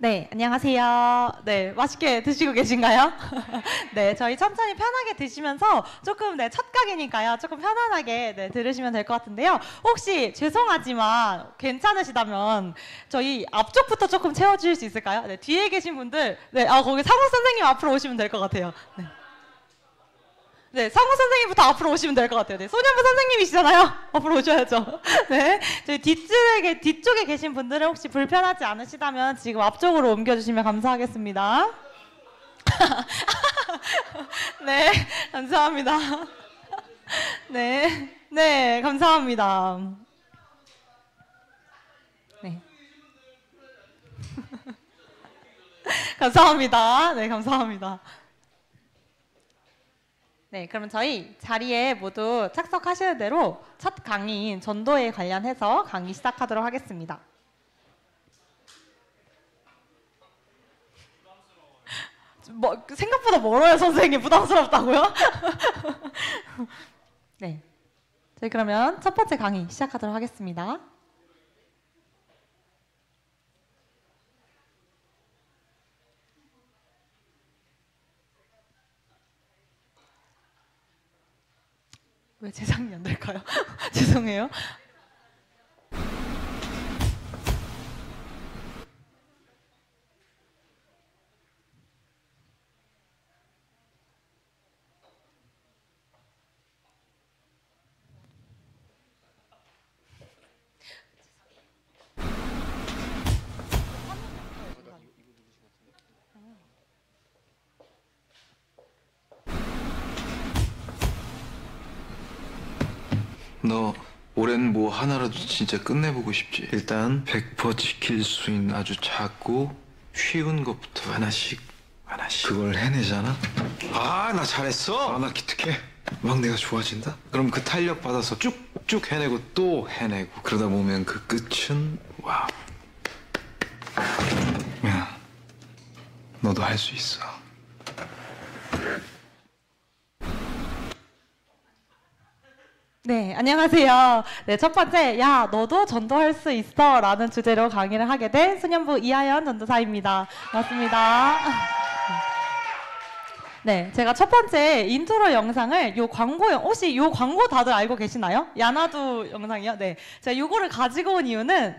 네, 안녕하세요. 네, 맛있게 드시고 계신가요? 네, 저희 천천히 편하게 드시면서 조금 첫 강의니까요. 조금 편안하게 들으시면 될 것 같은데요. 혹시 죄송하지만 괜찮으시다면 저희 앞쪽부터 조금 채워주실 수 있을까요? 네, 뒤에 계신 분들, 거기 상우 선생님 앞으로 오시면 될 것 같아요. 네. 네, 상우 선생님부터 앞으로 오시면 될 것 같아요. 네, 소년부 선생님이시잖아요. 앞으로 오셔야죠. 네, 저희 뒤쪽에 계신 분들은 혹시 불편하지 않으시다면 지금 앞쪽으로 옮겨주시면 감사하겠습니다. 네, 감사합니다. 네, 네, 감사합니다. 네. 감사합니다. 네, 감사합니다. 네, 그러면 저희 자리에 모두 착석하시는 대로 첫 강의인 전도에 관련해서 강의 시작하도록 하겠습니다. 생각보다 멀어요, 선생님. 부담스럽다고요? 네, 저희 그러면 첫 번째 강의 시작하도록 하겠습니다. 왜 재장이 안 될까요? 죄송해요. 너 올해는 뭐 하나라도 진짜 끝내보고 싶지? 일단 100% 지킬 수 있는 아주 작고 쉬운 것부터 하나씩 그걸 해내잖아? 아, 나 잘했어. 아, 나 기특해. 막 내가 좋아진다? 그럼 그 탄력 받아서 쭉쭉 해내고 또 해내고 그러다 보면 그 끝은 와우. 야, 너도 할 수 있어. 네, 안녕하세요. 네, 첫 번째, 야, 너도 전도할 수 있어 라는 주제로 강의를 하게 된 소년부 이하연 전도사입니다. 반갑습니다. 네, 제가 첫 번째 인트로 영상을 혹시 요 광고 다들 알고 계시나요? 야나두 영상이요? 네. 제가 요거를 가지고 온 이유는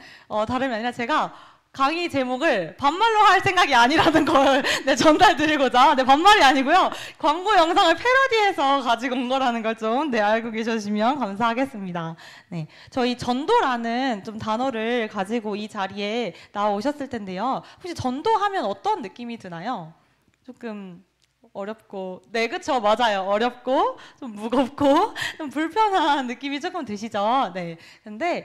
다름이 아니라 제가 강의 제목을 반말로 할 생각이 아니라는 걸 전달드리고자 반말이 아니고요. 광고 영상을 패러디해서 가지고 온 거라는 걸 좀 알고 계셔주시면 감사하겠습니다. 네, 저희 전도라는 좀 단어를 가지고 이 자리에 나오셨을 텐데요. 혹시 전도하면 어떤 느낌이 드나요? 조금 어렵고, 네, 그쵸, 맞아요. 어렵고, 좀 무겁고, 좀 불편한 느낌이 조금 드시죠? 네. 근데,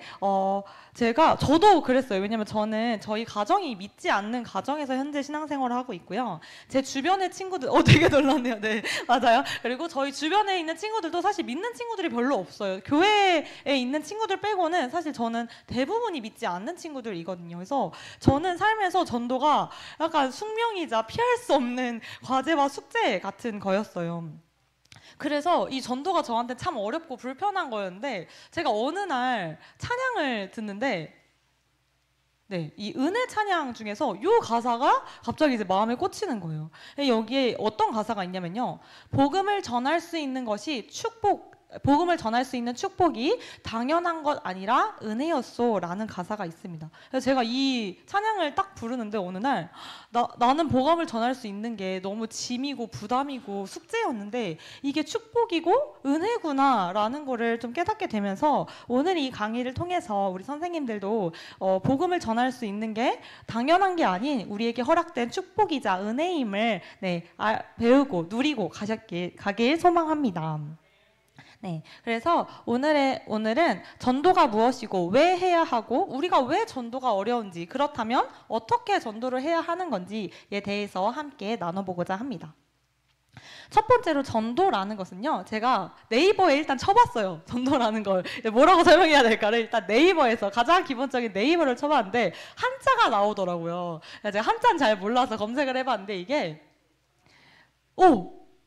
저도 그랬어요. 왜냐면 저는 저희 가정이 믿지 않는 가정에서 현재 신앙생활을 하고 있고요. 제 주변의 친구들, 되게 놀랐네요. 네, 맞아요. 그리고 저희 주변에 있는 친구들도 사실 믿는 친구들이 별로 없어요. 교회에 있는 친구들 빼고는 사실 저는 대부분이 믿지 않는 친구들이거든요. 그래서 저는 삶에서 전도가 약간 숙명이자 피할 수 없는 과제와 숙제 같은 거였어요. 그래서 이 전도가 저한테 참 어렵고 불편한 거였는데 제가 어느 날 찬양을 듣는데 이 은혜 찬양 중에서 요 가사가 갑자기 이제 마음에 꽂히는 거예요. 여기에 어떤 가사가 있냐면요. 복음을 전할 수 있는 축복이 당연한 것 아니라 은혜였소 라는 가사가 있습니다. 그래서 제가 이 찬양을 딱 부르는데 어느 날 나는 복음을 전할 수 있는 게 너무 짐이고 부담이고 숙제였는데 이게 축복이고 은혜구나 라는 거를 좀 깨닫게 되면서 오늘 이 강의를 통해서 우리 선생님들도 복음을 전할 수 있는 게 당연한 게 아닌 우리에게 허락된 축복이자 은혜임을 배우고 누리고 가길 소망합니다. 네, 그래서 오늘은 전도가 무엇이고 왜 해야 하고 우리가 왜 전도가 어려운지 그렇다면 어떻게 전도를 해야 하는 건지에 대해서 함께 나눠보고자 합니다. 첫 번째로 전도라는 것은요. 제가 네이버에 일단 쳐봤어요. 전도라는 걸 뭐라고 설명해야 될까를 일단 네이버에서 가장 기본적인 네이버를 쳐봤는데 한자가 나오더라고요. 제가 한자는 잘 몰라서 검색을 해봤는데 이게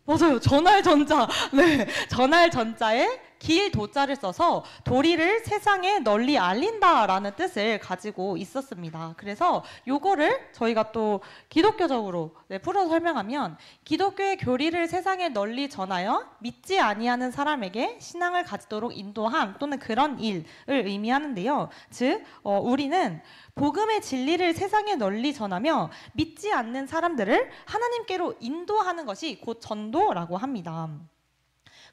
맞아요. 전할 전자. 네. 전할 전자에 길 도자를 써서 도리를 세상에 널리 알린다라는 뜻을 가지고 있었습니다. 그래서 요거를 저희가 또 기독교적으로 풀어서 설명하면 기독교의 교리를 세상에 널리 전하여 믿지 아니하는 사람에게 신앙을 가지도록 인도함 또는 그런 일을 의미하는데요. 즉 우리는 복음의 진리를 세상에 널리 전하며 믿지 않는 사람들을 하나님께로 인도하는 것이 곧 전도라고 합니다.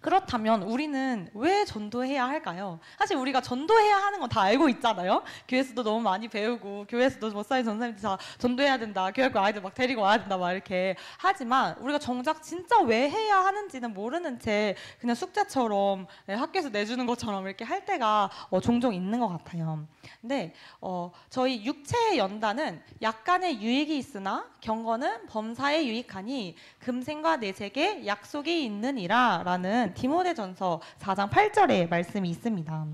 그렇다면 우리는 왜 전도해야 할까요? 사실 우리가 전도해야 하는 건 다 알고 있잖아요. 교회에서도 너무 많이 배우고 교회에서도 목사님 전사님들 다 전도해야 된다. 교회학교 아이들 막 데리고 와야 된다. 막 이렇게 하지만 우리가 정작 진짜 왜 해야 하는지는 모르는 채 그냥 숙제처럼 학교에서 내주는 것처럼 이렇게 할 때가 종종 있는 것 같아요. 근데 저희 육체의 연단은 약간의 유익이 있으나 경건은 범사에 유익하니 금생과 내색에 약속이 있느니라 라는 디모데전서 4장 8절의 말씀이 있습니다.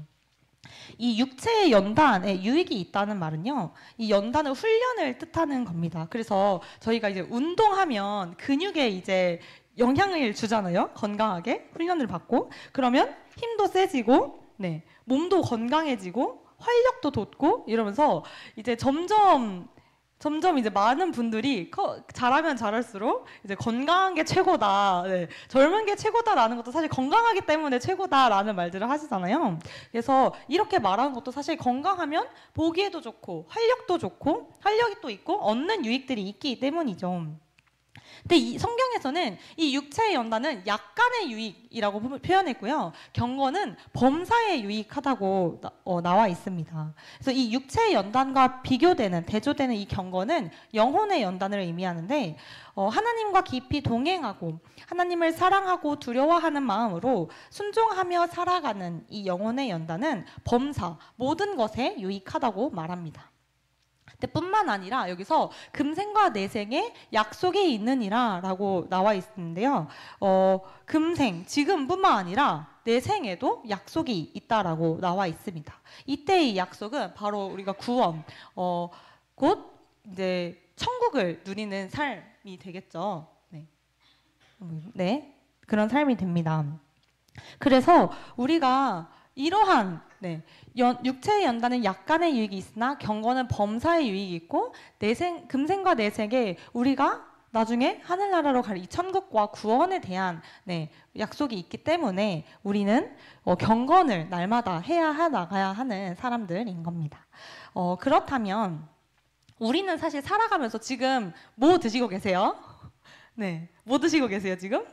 이 육체의 연단에 유익이 있다는 말은요, 이 연단은 훈련을 뜻하는 겁니다. 그래서 저희가 이제 운동하면 근육에 이제 영향을 주잖아요. 건강하게 훈련을 받고 그러면 힘도 세지고 몸도 건강해지고 활력도 돋고 이러면서 이제 점점 이제 많은 분들이 잘하면 잘할수록 이제 건강한 게 최고다, 젊은 게 최고다라는 것도 사실 건강하기 때문에 최고다라는 말들을 하시잖아요. 그래서 이렇게 말하는 것도 사실 건강하면 보기에도 좋고 활력도 좋고 활력이 또 있고 얻는 유익들이 있기 때문이죠. 근데 이 성경에서는 이 육체의 연단은 약간의 유익이라고 표현했고요. 경건은 범사에 유익하다고 나와 있습니다. 그래서 이 육체의 연단과 대조되는 이 경건은 영혼의 연단을 의미하는데 하나님과 깊이 동행하고 하나님을 사랑하고 두려워하는 마음으로 순종하며 살아가는 이 영혼의 연단은 범사, 모든 것에 유익하다고 말합니다. 뿐만 아니라 여기서 금생과 내생에 약속이 있느니라 라고 나와 있는데요. 금생, 지금뿐만 아니라 내생에도 약속이 있다라고 나와 있습니다. 이때의 약속은 바로 우리가 구원, 곧 이제 천국을 누리는 삶이 되겠죠. 네, 그런 삶이 됩니다. 그래서 우리가 이러한 육체의 연단은 약간의 유익이 있으나 경건은 범사의 유익이 있고 금생과 내생에 우리가 나중에 하늘나라로 갈 이 천국과 구원에 대한 약속이 있기 때문에 우리는 경건을 날마다 나가야 하는 사람들인 겁니다. 그렇다면 우리는 사실 살아가면서 지금 뭐 드시고 계세요? 뭐 드시고 계세요 지금?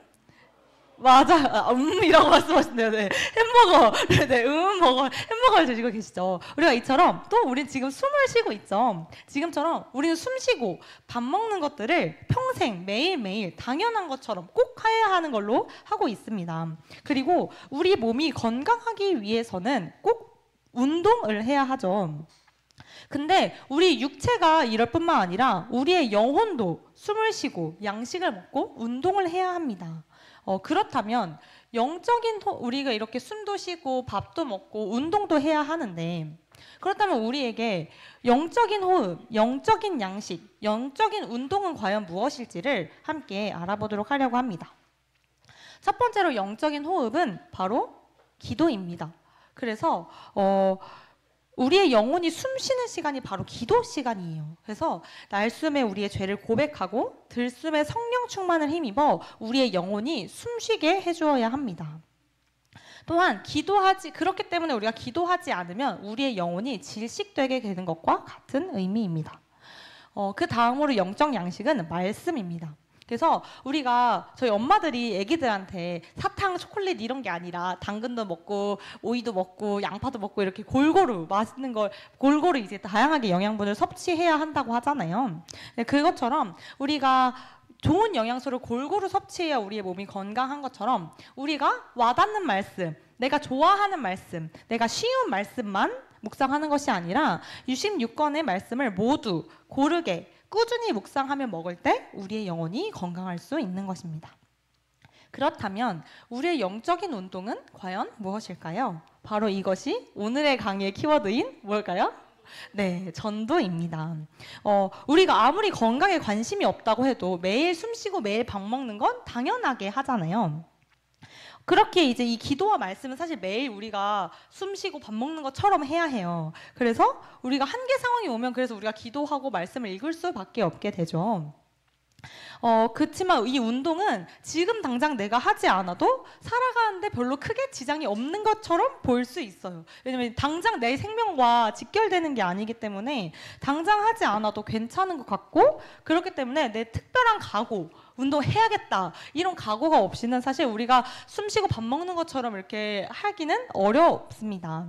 맞아, 이라고 말씀하신대요. 햄버거, 햄버거를 드시고 계시죠. 우리가 이처럼 또 우리는 지금 숨을 쉬고 있죠. 지금처럼 우리는 숨 쉬고 밥 먹는 것들을 평생 매일매일 당연한 것처럼 꼭 해야 하는 걸로 하고 있습니다. 그리고 우리 몸이 건강하기 위해서는 꼭 운동을 해야 하죠. 근데 우리 육체가 이럴 뿐만 아니라 우리의 영혼도 숨을 쉬고 양식을 먹고 운동을 해야 합니다. 그렇다면 우리가 이렇게 숨도 쉬고 밥도 먹고 운동도 해야 하는데 그렇다면 우리에게 영적인 호흡, 영적인 양식, 영적인 운동은 과연 무엇일지를 함께 알아보도록 하려고 합니다. 첫 번째로 영적인 호흡은 바로 기도입니다. 그래서 우리의 영혼이 숨 쉬는 시간이 바로 기도 시간이에요. 그래서 날숨에 우리의 죄를 고백하고 들숨에 성령 충만을 힘입어 우리의 영혼이 숨쉬게 해주어야 합니다. 또한 그렇기 때문에 우리가 기도하지 않으면 우리의 영혼이 질식되게 되는 것과 같은 의미입니다. 그 다음으로 영적 양식은 말씀입니다. 그래서 저희 엄마들이 애기들한테 사탕, 초콜릿 이런 게 아니라 당근도 먹고 오이도 먹고 양파도 먹고 이렇게 골고루 맛있는 걸 골고루 이제 다양하게 영양분을 섭취해야 한다고 하잖아요. 그것처럼 우리가 좋은 영양소를 골고루 섭취해야 우리의 몸이 건강한 것처럼 우리가 와닿는 말씀, 내가 좋아하는 말씀, 내가 쉬운 말씀만 묵상하는 것이 아니라 66권의 말씀을 모두 고르게 꾸준히 묵상하며 먹을 때 우리의 영혼이 건강할 수 있는 것입니다. 그렇다면 우리의 영적인 운동은 과연 무엇일까요? 바로 이것이 오늘의 강의의 키워드인 뭘까요? 전도입니다. 우리가 아무리 건강에 관심이 없다고 해도 매일 숨쉬고 매일 밥 먹는 건 당연하게 하잖아요. 그렇게 이제 이 기도와 말씀은 사실 매일 우리가 숨 쉬고 밥 먹는 것처럼 해야 해요. 그래서 우리가 한계 상황이 오면 그래서 우리가 기도하고 말씀을 읽을 수밖에 없게 되죠. 그렇지만 이 운동은 지금 당장 내가 하지 않아도 살아가는데 별로 크게 지장이 없는 것처럼 보일 수 있어요. 왜냐면 당장 내 생명과 직결되는 게 아니기 때문에 당장 하지 않아도 괜찮은 것 같고, 그렇기 때문에 내 특별한 각오, 운동해야겠다 이런 각오가 없이는 사실 우리가 숨 쉬고 밥 먹는 것처럼 이렇게 하기는 어렵습니다.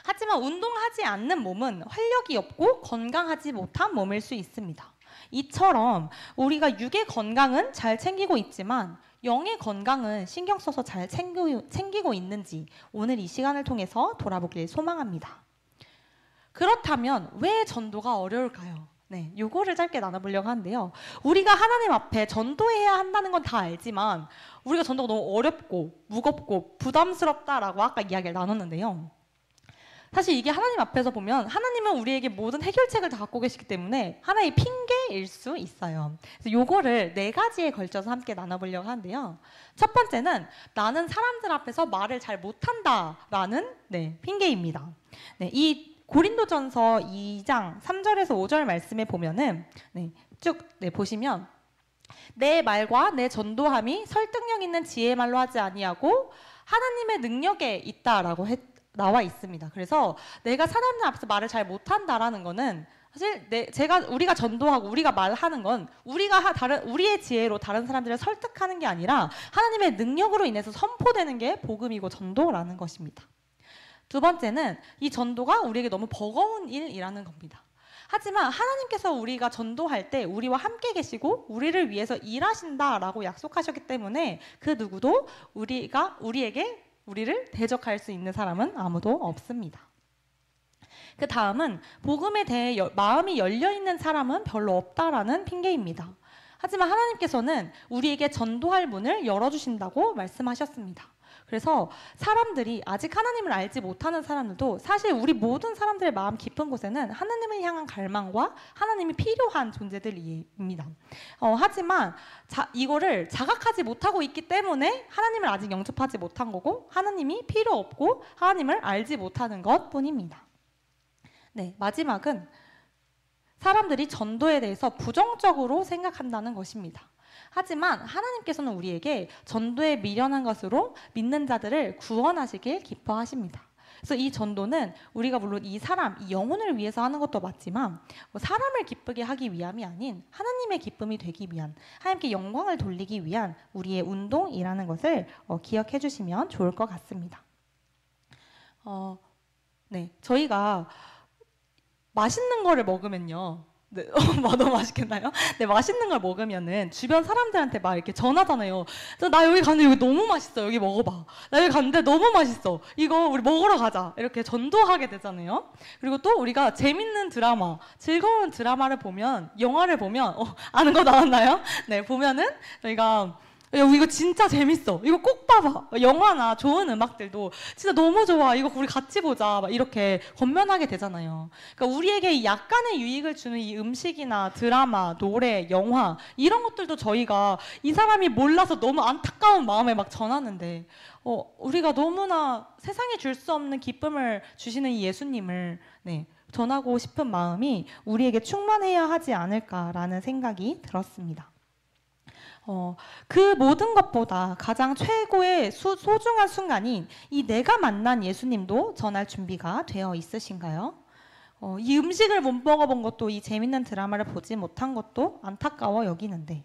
하지만 운동하지 않는 몸은 활력이 없고 건강하지 못한 몸일 수 있습니다. 이처럼 우리가 육의 건강은 잘 챙기고 있지만 영의 건강은 신경 써서 잘 챙기고 있는지 오늘 이 시간을 통해서 돌아보길 소망합니다. 그렇다면 왜 전도가 어려울까요? 네, 요거를 짧게 나눠보려고 하는데요. 우리가 하나님 앞에 전도해야 한다는 건 다 알지만 우리가 전도가 너무 어렵고 무겁고 부담스럽다라고 아까 이야기를 나눴는데요. 사실 이게 하나님 앞에서 보면 하나님은 우리에게 모든 해결책을 다 갖고 계시기 때문에 하나의 핑계일 수 있어요. 그래서 요거를 4가지에 걸쳐서 함께 나눠보려고 하는데요. 첫 번째는 나는 사람들 앞에서 말을 잘 못한다라는 핑계입니다. 이 고린도전서 2장 3절에서 5절 말씀에 보면은 쭉 보시면 내 말과 내 전도함이 설득력 있는 지혜의 말로 하지 아니하고 하나님의 능력에 있다라고 나와 있습니다. 그래서 내가 사람들 앞에서 말을 잘 못한다라는 거는 사실 우리가 전도하고 우리가 말하는 건 우리의 지혜로 다른 사람들을 설득하는 게 아니라 하나님의 능력으로 인해서 선포되는 게 복음이고 전도라는 것입니다. 두 번째는 이 전도가 우리에게 너무 버거운 일이라는 겁니다. 하지만 하나님께서 우리가 전도할 때 우리와 함께 계시고 우리를 위해서 일하신다라고 약속하셨기 때문에 그 누구도 우리를 대적할 수 있는 사람은 아무도 없습니다. 그 다음은 복음에 대해 마음이 열려있는 사람은 별로 없다라는 핑계입니다. 하지만 하나님께서는 우리에게 전도할 문을 열어주신다고 말씀하셨습니다. 그래서 사람들이 아직 하나님을 알지 못하는 사람들도 사실 우리 모든 사람들의 마음 깊은 곳에는 하나님을 향한 갈망과 하나님이 필요한 존재들입니다. 하지만 이거를 자각하지 못하고 있기 때문에 하나님을 아직 영접하지 못한 거고 하나님이 필요 없고 하나님을 알지 못하는 것뿐입니다. 마지막은 사람들이 전도에 대해서 부정적으로 생각한다는 것입니다. 하지만 하나님께서는 우리에게 전도에 미련한 것으로 믿는 자들을 구원하시길 기뻐하십니다. 그래서 이 전도는 우리가 물론 이 영혼을 위해서 하는 것도 맞지만 사람을 기쁘게 하기 위함이 아닌 하나님의 기쁨이 되기 위한, 하나님께 영광을 돌리기 위한 우리의 운동이라는 것을 기억해 주시면 좋을 것 같습니다. 저희가 맛있는 거를 먹으면요. 너무 맛있겠나요? 맛있는 걸 먹으면은 주변 사람들한테 막 이렇게 전하잖아요. 나 여기 갔는데 여기 너무 맛있어. 여기 먹어봐. 나 여기 갔는데 너무 맛있어. 이거 우리 먹으러 가자. 이렇게 전도하게 되잖아요. 그리고 또 우리가 재밌는 드라마, 즐거운 드라마를 보면, 영화를 보면, 아는 거 나왔나요? 보면은 저희가 야, 이거 진짜 재밌어. 이거 꼭 봐봐. 영화나 좋은 음악들도 진짜 너무 좋아. 이거 우리 같이 보자. 막 이렇게 권면하게 되잖아요. 그러니까 우리에게 약간의 유익을 주는 이 음식이나 드라마, 노래, 영화 이런 것들도 저희가 이 사람이 몰라서 너무 안타까운 마음에 막 전하는데 우리가 너무나 세상에 줄 수 없는 기쁨을 주시는 이 예수님을 전하고 싶은 마음이 우리에게 충만해야 하지 않을까라는 생각이 들었습니다. 그 모든 것보다 가장 최고의 소중한 순간인 이 내가 만난 예수님도 전할 준비가 되어 있으신가요? 이 음식을 못 먹어본 것도 이 재밌는 드라마를 보지 못한 것도 안타까워 여기는데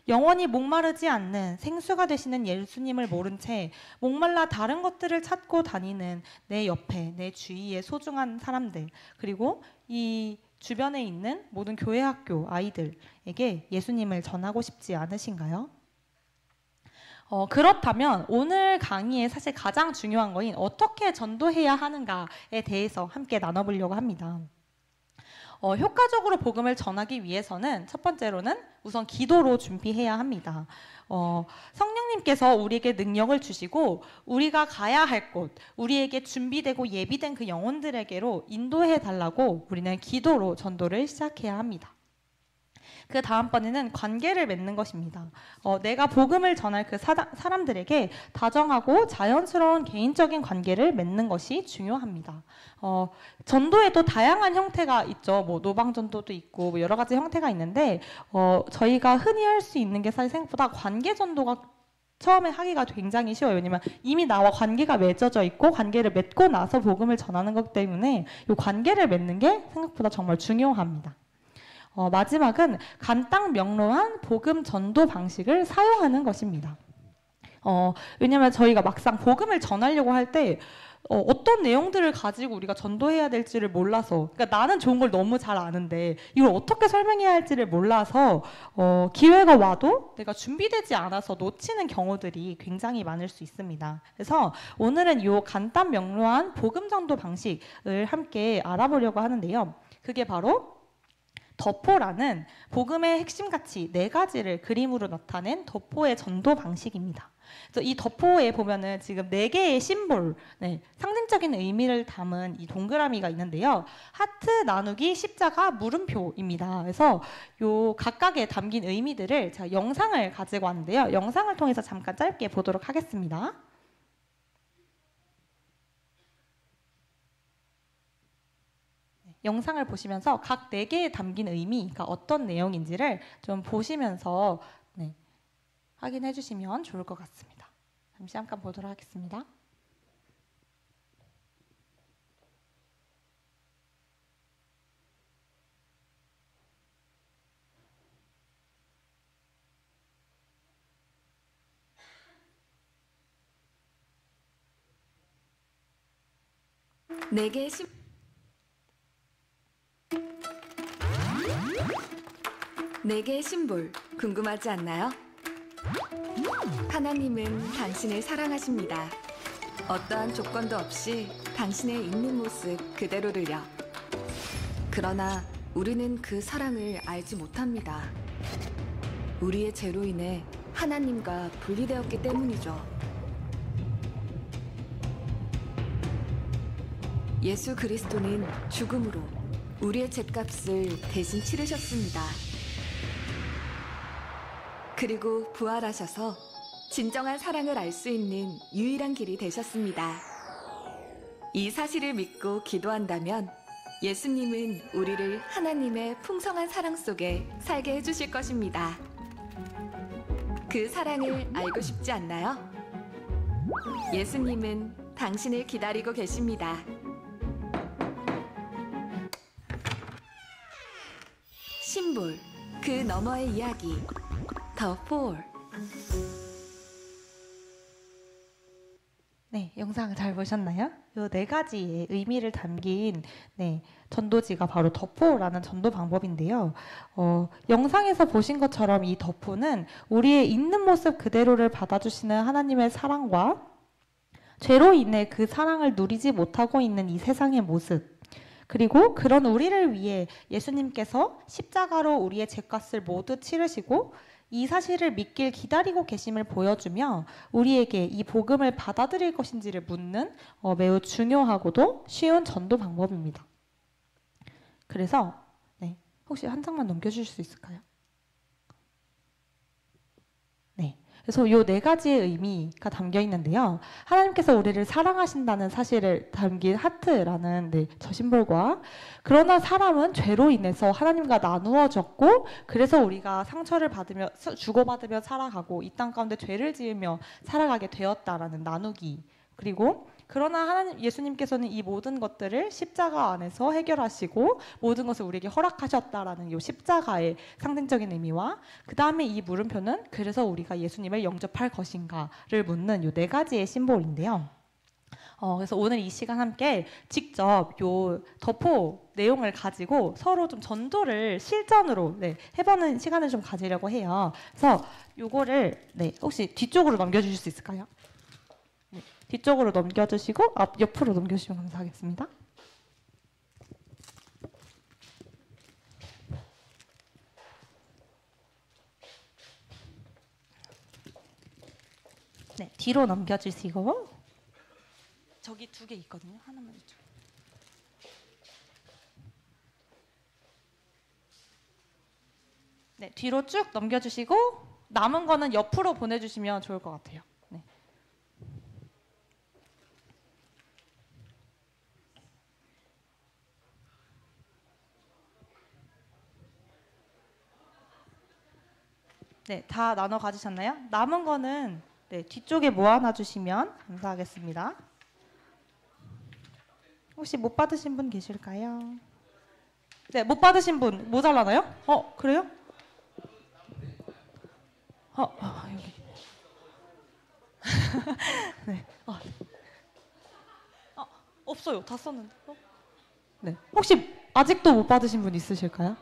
영원히 목마르지 않는 생수가 되시는 예수님을 모른 채 목말라 다른 것들을 찾고 다니는 내 옆에 내 주위의 소중한 사람들 그리고 이 주변에 있는 모든 교회 학교 아이들에게 예수님을 전하고 싶지 않으신가요? 그렇다면 오늘 강의에 사실 가장 중요한 거인 어떻게 전도해야 하는가에 대해서 함께 나눠보려고 합니다. 효과적으로 복음을 전하기 위해서는 첫 번째로는 우선 기도로 준비해야 합니다. 성령님께서 우리에게 능력을 주시고 우리가 가야 할 곳, 우리에게 준비되고 예비된 그 영혼들에게로 인도해 달라고 우리는 기도로 전도를 시작해야 합니다. 그 다음번에는 관계를 맺는 것입니다. 내가 복음을 전할 그 사람들에게 다정하고 자연스러운 개인적인 관계를 맺는 것이 중요합니다. 전도에도 다양한 형태가 있죠. 뭐 노방전도도 있고 뭐 여러 가지 형태가 있는데 저희가 흔히 할 수 있는 게 사실 생각보다 관계 전도가 처음에 하기가 굉장히 쉬워요. 왜냐면 이미 나와 관계가 맺어져 있고 관계를 맺고 나서 복음을 전하는 것 때문에 이 관계를 맺는 게 생각보다 정말 중요합니다. 마지막은 간단 명료한 복음 전도 방식을 사용하는 것입니다. 왜냐면 저희가 막상 복음을 전하려고 할 때 어떤 내용들을 가지고 우리가 전도해야 될지를 몰라서, 그러니까 나는 좋은 걸 너무 잘 아는데 이걸 어떻게 설명해야 할지를 몰라서 기회가 와도 내가 준비되지 않아서 놓치는 경우들이 굉장히 많을 수 있습니다. 그래서 오늘은 이 간단 명료한 복음 전도 방식을 함께 알아보려고 하는데요. 그게 바로 덕포라는 복음의 핵심 가치 4가지를 그림으로 나타낸 덕포의 전도 방식입니다. 그래서 이 덕포에 보면은 지금 4개의 심볼, 상징적인 의미를 담은 이 동그라미가 있는데요. 하트, 나누기, 십자가, 물음표입니다. 그래서 요 각각에 담긴 의미들을 제가 영상을 가지고 왔는데요. 영상을 통해서 잠깐 짧게 보도록 하겠습니다. 영상을 보시면서 각 4개에 담긴 의미가 어떤 내용인지를 좀 보시면서 확인해 주시면 좋을 것 같습니다. 잠시 잠깐 보도록 하겠습니다. 네 개의 심볼 궁금하지 않나요? 하나님은 당신을 사랑하십니다. 어떠한 조건도 없이 당신의 있는 모습 그대로를요. 그러나 우리는 그 사랑을 알지 못합니다. 우리의 죄로 인해 하나님과 분리되었기 때문이죠. 예수 그리스도는 죽음으로 우리의 죗값을 대신 치르셨습니다. 그리고 부활하셔서 진정한 사랑을 알 수 있는 유일한 길이 되셨습니다. 이 사실을 믿고 기도한다면 예수님은 우리를 하나님의 풍성한 사랑 속에 살게 해주실 것입니다. 그 사랑을 알고 싶지 않나요? 예수님은 당신을 기다리고 계십니다. 심볼, 그 너머의 이야기. The Four. 네, 영상 잘 보셨나요? 이 4가지의 의미를 담긴 전도지가 바로 덕포라는 전도 방법인데요. 영상에서 보신 것처럼 이 덕포는 우리의 있는 모습 그대로를 받아주시는 하나님의 사랑과 죄로 인해 그 사랑을 누리지 못하고 있는 이 세상의 모습, 그리고 그런 우리를 위해 예수님께서 십자가로 우리의 죄값을 모두 치르시고 이 사실을 믿길 기다리고 계심을 보여주며 우리에게 이 복음을 받아들일 것인지를 묻는 매우 중요하고도 쉬운 전도 방법입니다. 그래서 혹시 한 장만 넘겨주실 수 있을까요? 그래서 이 4가지의 의미가 담겨 있는데요. 하나님께서 우리를 사랑하신다는 사실을 담긴 하트라는 저 심볼과, 그러나 사람은 죄로 인해서 하나님과 나누어졌고 그래서 우리가 상처를 받으며 주고받으며 살아가고 이 땅 가운데 죄를 지으며 살아가게 되었다라는 나누기, 그리고 그러나 예수님께서는 이 모든 것들을 십자가 안에서 해결하시고 모든 것을 우리에게 허락하셨다라는 이 십자가의 상징적인 의미와, 그 다음에 이 물음표는 그래서 우리가 예수님을 영접할 것인가를 묻는 이 4가지의 심볼인데요. 그래서 오늘 이 시간 함께 직접 요 덕포 내용을 가지고 서로 좀 전도를 실전으로 해보는 시간을 좀 가지려고 해요. 그래서 요거를 혹시 뒤쪽으로 넘겨주실 수 있을까요? 뒤쪽으로 넘겨주시고 옆으로 넘겨주시면 감사하겠습니다. 뒤로 넘겨주시고, 저기 2개 있거든요. 하나만 줘. 네, 뒤로 쭉 넘겨주시고 남은 거는 옆으로 보내주시면 좋을 것 같아요. 네. 네, 다 나눠 가지셨나요? 남은 거는 네, 뒤쪽에 모아놔 주시면 감사하겠습니다. 혹시 못 받으신 분 계실까요? 네, 못 받으신 분 모자라나요? 그래요? 여기. 네. 없어요. 다 썼는데. 네. 혹시 아직도 못 받으신 분 있으실까요?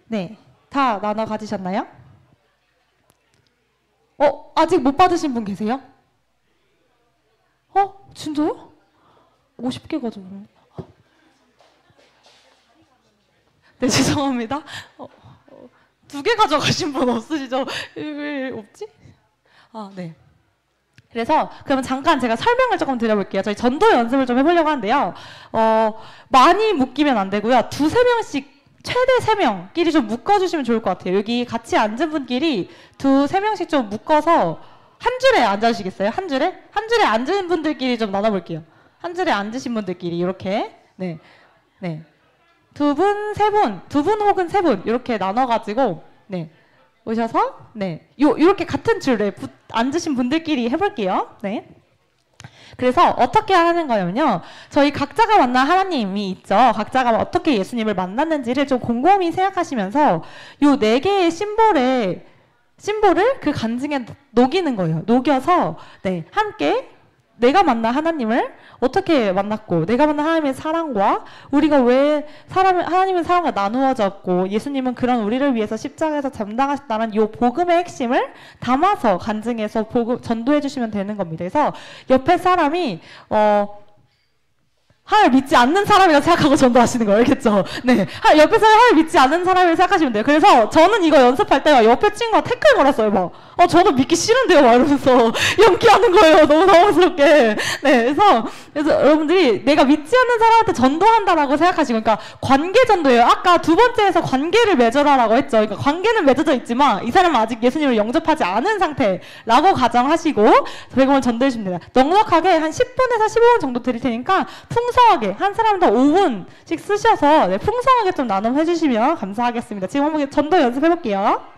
네. 다 나눠 가지셨나요? 아직 못 받으신 분 계세요? 진짜요? 50개 가지고. 네, 죄송합니다. 2개 가져가신 분 없으시죠? 왜 없지? 네. 그래서 그러면 잠깐 제가 설명을 조금 드려볼게요. 저희 전도 연습을 좀 해보려고 하는데요. 많이 묶이면 안 되고요. 2~3명씩 최대 3명끼리 좀 묶어주시면 좋을 것 같아요. 여기 같이 앉은 분끼리 2~3명씩 좀 묶어서 한 줄에 앉아주시겠어요? 한 줄에? 한 줄에 앉은 분들끼리 좀 나눠볼게요. 한 줄에 앉으신 분들끼리 이렇게 네. 2분, 3분, 2분 혹은 3분 이렇게 나눠가지고 네. 오셔서 네. 요렇게 같은 줄에 앉으신 분들끼리 해볼게요. 네. 그래서 어떻게 하는 거냐면요. 저희 각자가 만난 하나님이 있죠. 각자가 어떻게 예수님을 만났는지를 좀 곰곰이 생각하시면서 요 4개의 심볼을 그 간증에 녹이는 거예요. 녹여서 네, 함께 내가 만난 하나님을 어떻게 만났고 내가 만난 하나님의 사랑과 우리가 왜 하나님의 사랑과 나누어졌고 예수님은 그런 우리를 위해서 십자가에서 감당하셨다는 이 복음의 핵심을 담아서 간증해서 전도해 주시면 되는 겁니다. 그래서 옆에 사람이 하나님을 믿지 않는 사람이라 생각하고 전도하시는 거 알겠죠? 네. 옆에서 하나님을 믿지 않는 사람이라 생각하시면 돼요. 그래서 저는 이거 연습할 때 옆에 친구가 태클 걸었어요. 막. 저는 믿기 싫은데요. 막 이러면서 연기하는 거예요. 너무 당황스럽게. 네. 그래서 여러분들이 내가 믿지 않는 사람한테 전도한다라고 생각하시고, 그러니까 관계 전도예요. 아까 2번째에서 관계를 맺어라라고 했죠. 그러니까 관계는 맺어져 있지만 이 사람은 아직 예수님을 영접하지 않은 상태라고 가정하시고 복음을 전도해 주시면 돼요. 넉넉하게 한 10분에서 15분 정도 드릴 테니까 풍성하게 한 사람당 5분씩 쓰셔서 네, 풍성하게 좀 나눔해 주시면 감사하겠습니다. 지금 한번 전도 연습해 볼게요.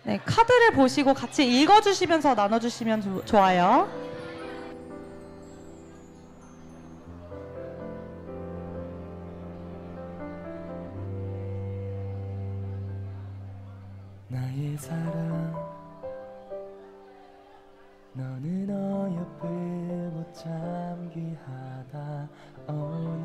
네, 카드를 보시고 같이 읽어주시면서 나눠주시면 좋아요. 나의 사랑 너는 어여쁠 못참 귀하다 어느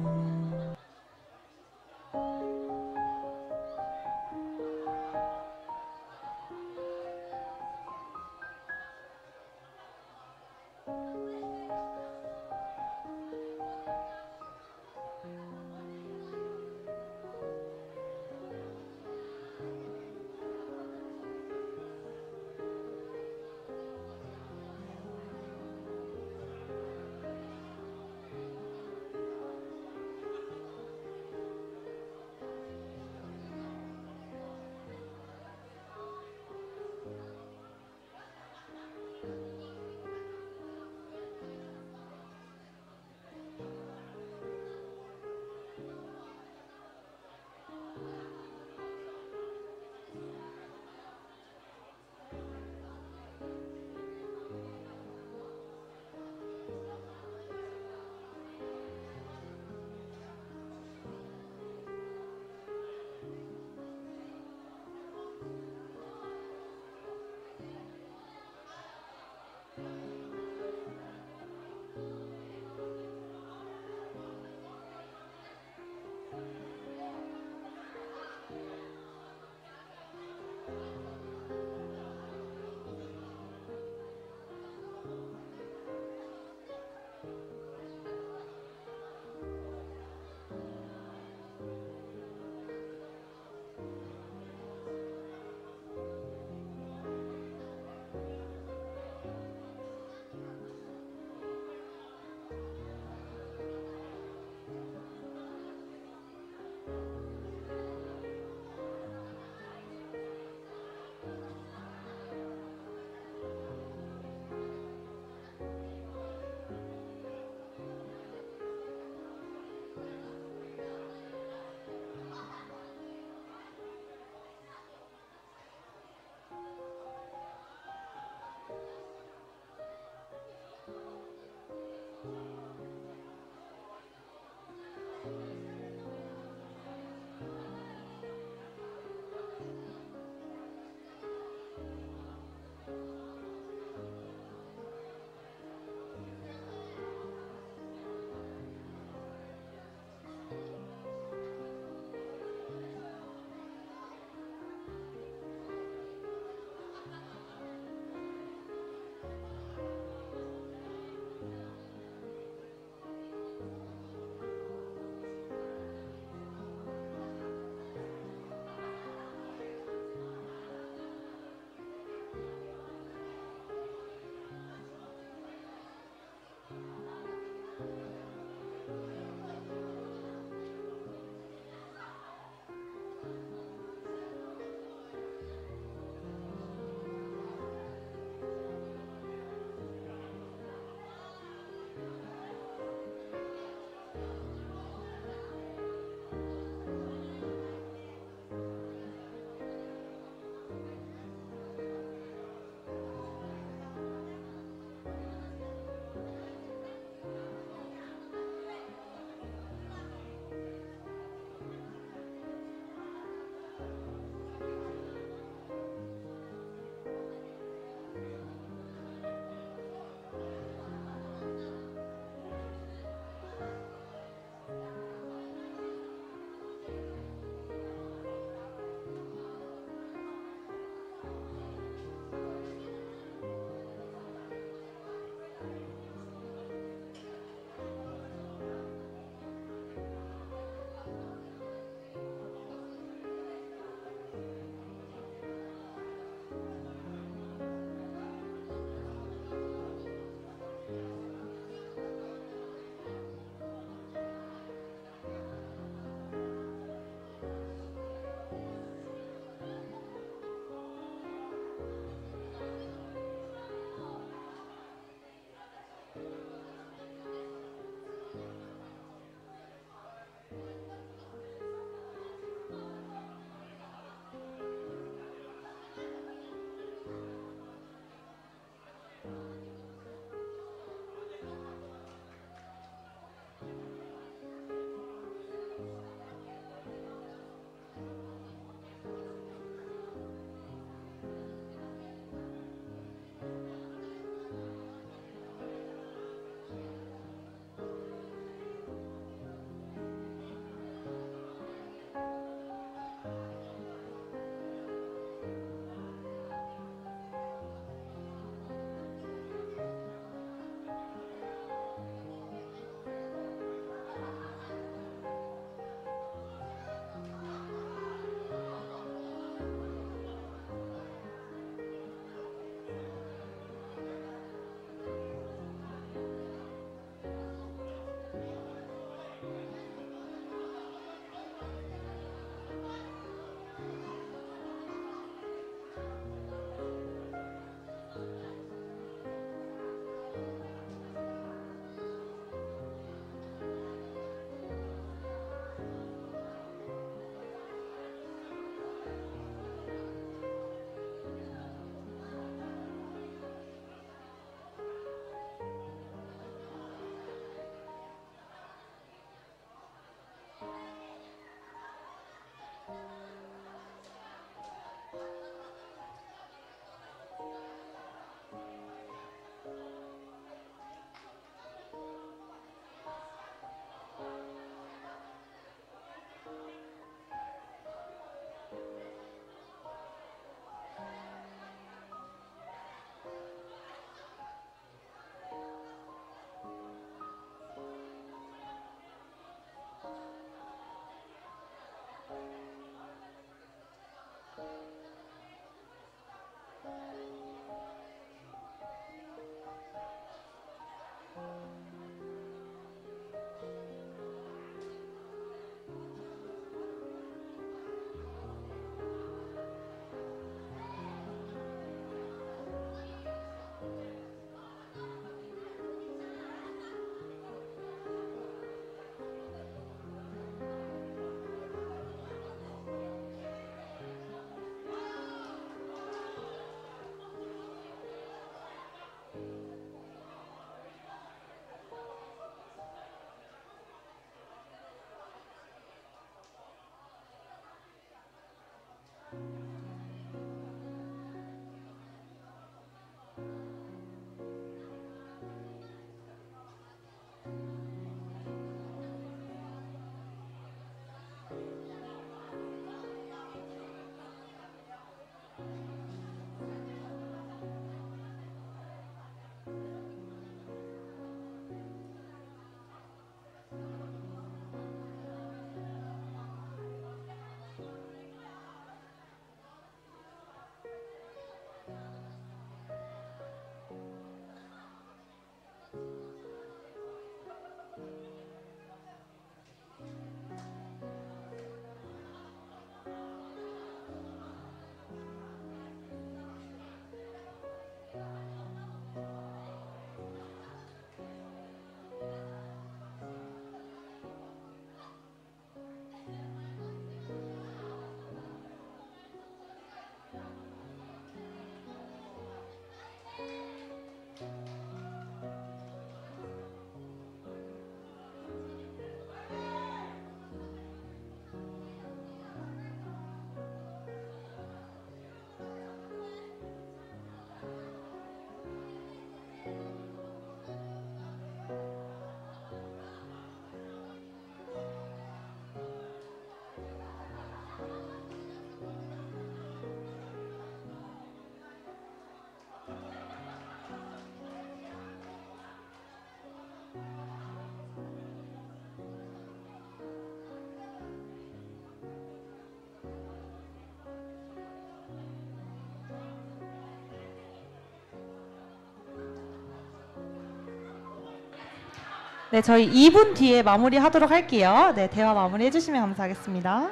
네, 저희 2분 뒤에 마무리하도록 할게요. 네, 대화 마무리 해주시면 감사하겠습니다.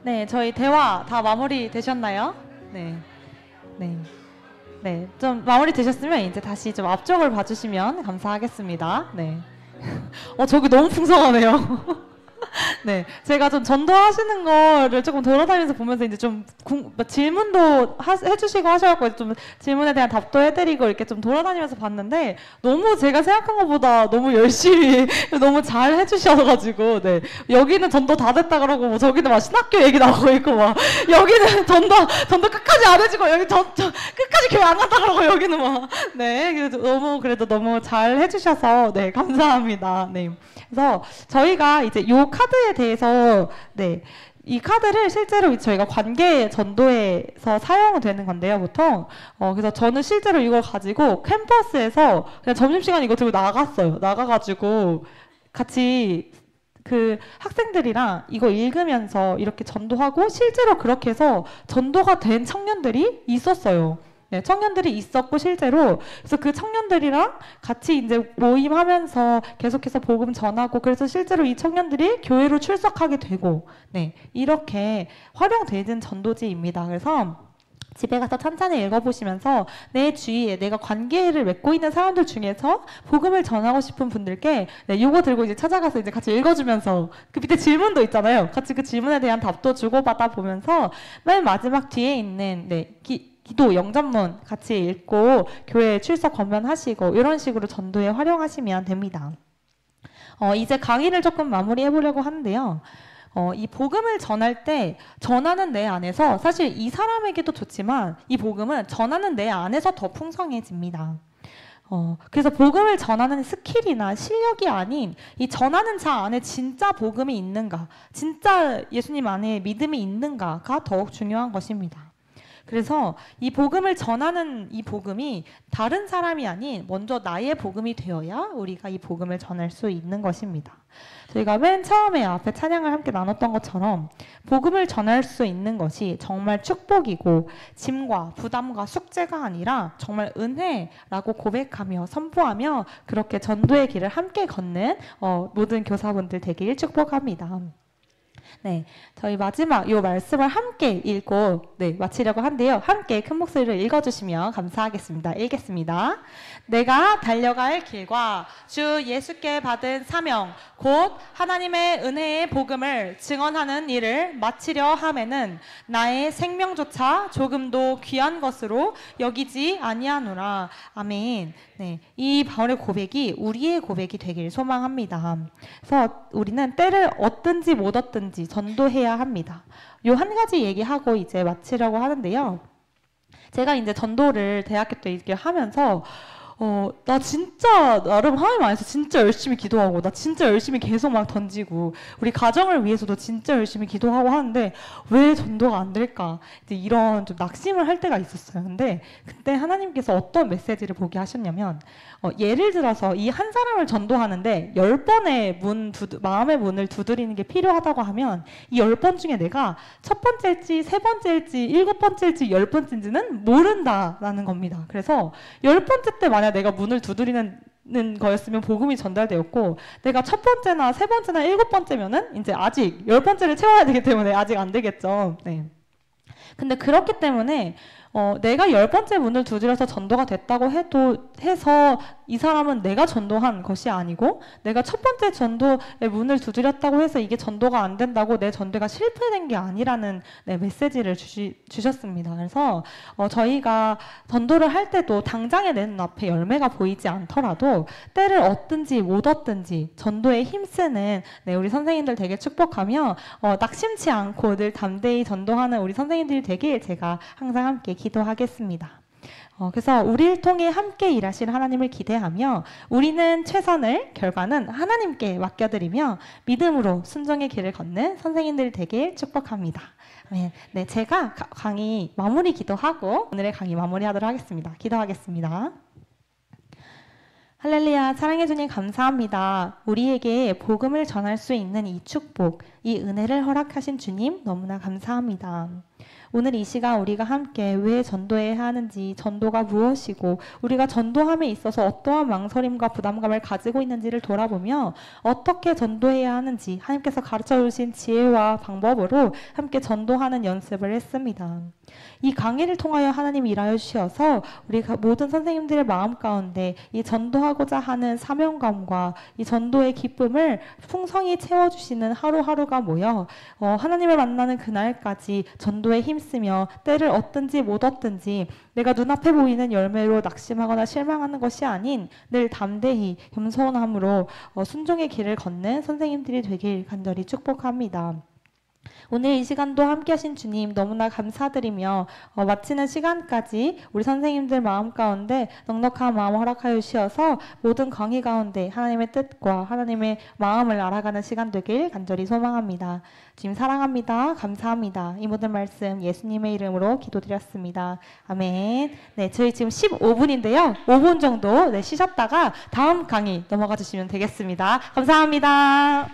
네, 저희 대화 다 마무리 되셨나요? 네. 네. 네, 좀 마무리 되셨으면 이제 다시 좀 앞쪽을 봐주시면 감사하겠습니다. 네. 저기 너무 풍성하네요. 네, 제가 좀 전도하시는 거를 조금 돌아다니면서 보면서 이제 좀 질문도 해주시고 하셔갖고 좀 질문에 대한 답도 해드리고 이렇게 좀 돌아다니면서 봤는데 너무 제가 생각한 것보다 너무 열심히 너무 잘 해주셔가지고 네, 여기는 전도 다 됐다 그러고 뭐 저기는 막 신학교 얘기 나오고 있고 막 여기는 전도 끝까지 안 해주고 여기 끝까지 교회 안 간다 그러고 여기는 막 네, 그래도 너무 잘 해주셔서 네, 감사합니다. 네. 그래서 저희가 이제 요 카드에 대해서 네, 이 카드를 실제로 저희가 관계 전도에서 사용되는 건데요, 보통. 그래서 저는 실제로 이걸 가지고 캠퍼스에서 그냥 점심시간 이거 들고 나갔어요. 나가가지고 같이 그 학생들이랑 이거 읽으면서 이렇게 전도하고 실제로 그렇게 해서 전도가 된 청년들이 있었어요. 네, 청년들이 있었고 실제로 그래서 그 청년들이랑 같이 이제 모임하면서 계속해서 복음 전하고 그래서 실제로 이 청년들이 교회로 출석하게 되고 네, 이렇게 활용되는 전도지입니다. 그래서 집에 가서 찬찬히 읽어보시면서 내 주위에 내가 관계를 맺고 있는 사람들 중에서 복음을 전하고 싶은 분들께 네, 이거 들고 이제 찾아가서 이제 같이 읽어주면서 그 밑에 질문도 있잖아요. 같이 그 질문에 대한 답도 주고받아 보면서 맨 마지막 뒤에 있는 네, 기도 영접문 같이 읽고 교회에 출석 권면하시고 이런 식으로 전도에 활용하시면 됩니다. 이제 강의를 조금 마무리해 보려고 하는데요. 이 복음을 전할 때 전하는 내 안에서 사실 이 사람에게도 좋지만 이 복음은 전하는 내 안에서 더 풍성해집니다. 그래서 복음을 전하는 스킬이나 실력이 아닌 이 전하는 자 안에 진짜 복음이 있는가, 진짜 예수님 안에 믿음이 있는가가 더욱 중요한 것입니다. 그래서 이 복음을 전하는 이 복음이 다른 사람이 아닌 먼저 나의 복음이 되어야 우리가 이 복음을 전할 수 있는 것입니다. 저희가 맨 처음에 앞에 찬양을 함께 나눴던 것처럼 복음을 전할 수 있는 것이 정말 축복이고 짐과 부담과 숙제가 아니라 정말 은혜라고 고백하며 선포하며 그렇게 전도의 길을 함께 걷는 모든 교사분들 되길 축복합니다. 네, 저희 마지막 이 말씀을 함께 읽고 네, 마치려고 한데요. 함께 큰 목소리로 읽어주시면 감사하겠습니다. 읽겠습니다. 내가 달려갈 길과 주 예수께 받은 사명 곧 하나님의 은혜의 복음을 증언하는 일을 마치려 함에는 나의 생명조차 조금도 귀한 것으로 여기지 아니하노라. 아멘. 네, 이 바울의 고백이 우리의 고백이 되길 소망합니다. 그래서 우리는 때를 얻든지 못 얻든지 전도해야 합니다. 요 한 가지 얘기하고 이제 마치려고 하는데요. 제가 이제 전도를 대학교 때 이렇게 하면서 나 진짜 나름 하나님 안에서 진짜 열심히 기도하고 나 진짜 열심히 계속 막 던지고 우리 가정을 위해서도 진짜 열심히 기도하고 하는데 왜 전도가 안 될까? 이제 이런 좀 낙심을 할 때가 있었어요. 근데 그때 하나님께서 어떤 메시지를 보게 하셨냐면 예를 들어서 이 한 사람을 전도하는데 10번의 마음의 문을 두드리는 게 필요하다고 하면 이 10번 중에 내가 첫 번째일지 세 번째일지 일곱 번째일지 열 번째인지는 모른다라는 겁니다. 그래서 10번째 때 만약 내가 문을 두드리는 거였으면 복음이 전달되었고 내가 첫 번째나 세 번째나 일곱 번째면은 이제 아직 열 번째를 채워야 되기 때문에 아직 안 되겠죠. 네. 근데 그렇기 때문에 내가 10번째 문을 두드려서 전도가 됐다고 해서 이 사람은 내가 전도한 것이 아니고 내가 첫 번째 전도의 문을 두드렸다고 해서 이게 전도가 안 된다고 내 전도가 실패된 게 아니라는 메시지를 주셨습니다. 그래서 저희가 전도를 할 때도 당장에 내 눈앞에 열매가 보이지 않더라도 때를 얻든지 못 얻든지 전도에 힘쓰는 우리 선생님들 되게 축복하며 낙심치 않고 늘 담대히 전도하는 우리 선생님들이 되길 제가 항상 함께 기도하겠습니다. 그래서 우리를 통해 함께 일하실 하나님을 기대하며 우리는 최선을 결과는 하나님께 맡겨드리며 믿음으로 순종의 길을 걷는 선생님들이 되길 축복합니다. 네, 제가 강의 마무리 기도하고 오늘의 강의 마무리하도록 하겠습니다. 기도하겠습니다. 할렐루야, 사랑해 주님 감사합니다. 우리에게 복음을 전할 수 있는 이 축복, 이 은혜를 허락하신 주님 너무나 감사합니다. 오늘 이 시간 우리가 함께 왜 전도해야 하는지, 전도가 무엇이고 우리가 전도함에 있어서 어떠한 망설임과 부담감을 가지고 있는지를 돌아보며 어떻게 전도해야 하는지 하나님께서 가르쳐 주신 지혜와 방법으로 함께 전도하는 연습을 했습니다. 이 강의를 통하여 하나님이 일하여 주셔서 우리 모든 선생님들의 마음 가운데 이 전도하고자 하는 사명감과 이 전도의 기쁨을 풍성히 채워주시는 하루하루가 모여 하나님을 만나는 그날까지 전도에 힘쓰며 때를 얻든지 못 얻든지 내가 눈앞에 보이는 열매로 낙심하거나 실망하는 것이 아닌 늘 담대히 겸손함으로 순종의 길을 걷는 선생님들이 되길 간절히 축복합니다. 오늘 이 시간도 함께 하신 주님 너무나 감사드리며 마치는 시간까지 우리 선생님들 마음 가운데 넉넉한 마음 허락하여 주셔서 모든 강의 가운데 하나님의 뜻과 하나님의 마음을 알아가는 시간 되길 간절히 소망합니다. 주님 사랑합니다. 감사합니다. 이 모든 말씀 예수님의 이름으로 기도드렸습니다. 아멘. 네, 저희 지금 15분인데요. 5분 정도 쉬셨다가 다음 강의 넘어가 주시면 되겠습니다. 감사합니다.